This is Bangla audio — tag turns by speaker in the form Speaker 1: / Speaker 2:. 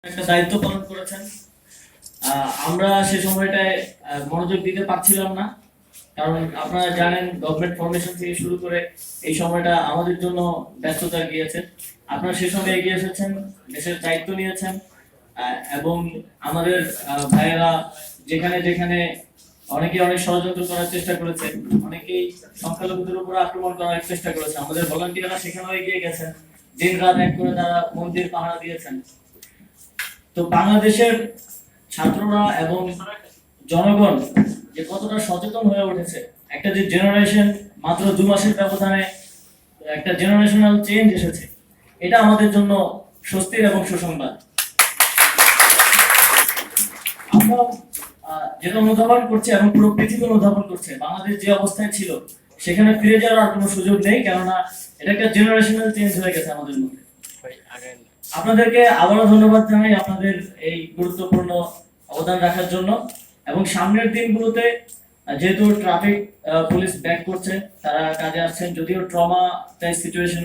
Speaker 1: একটা দায়িত্ব পালন করেছেন। আমরা সে সময়টায় মনোযোগ দিতে পারছিলাম না, কারণ আপনারা জানেন গভর্নমেন্ট ফরমেশন থেকে শুরু করে এই সময়টা আমাদের জন্য ব্যস্ততা গিয়েছে। আপনারা সে সময় এগিয়ে এসেছেন, দেশের দায়িত্ব নিয়েছেন, এবং আমাদের ভাইয়েরা যেখানে যেখানে অনেকে অনেক ষড়যন্ত্র করার চেষ্টা করেছে, অনেকেই সংখ্যালঘুদের উপর আক্রমণ করার চেষ্টা করেছে, আমাদের ভলান্টিয়াররা সেখানেও এগিয়ে গেছেন, দিন রাত এক করে তারা মন্দির পাহারা দিয়েছেন। তো বাংলাদেশের ছাত্ররা এবং জনগণ যে কতটা সচেতন হয়ে উঠেছে, একটা যে জেনারেশন মাত্র 2 মাসের ব্যবধানে একটা জেনারেশনাল চেঞ্জ এসেছে, এটা আমাদের জন্য স্বস্তির এবং সুসংবাদ। আমরা যেটা অনুধাবন করছে এবং পুরো পৃথিবী অনুধাবন করছে, বাংলাদেশ যে অবস্থায় ছিল সেখানে ফিরে যাওয়ার আর কোনো সুযোগ নেই, কেননা এটা একটা জেনারেশনাল চেঞ্জ হয়ে গেছে আমাদের মধ্যে। আপনাদেরকে আবারও ধন্যবাদ জানাই আপনাদের এই গুরুত্বপূর্ণ অবদান রাখার জন্য। এবং সামনের দিনগুলোতে যেহেতু ট্রাফিক পুলিশ ব্যাক করছে, তারা কাজে আসছেন, যদিও ট্রমা সিচুয়েশন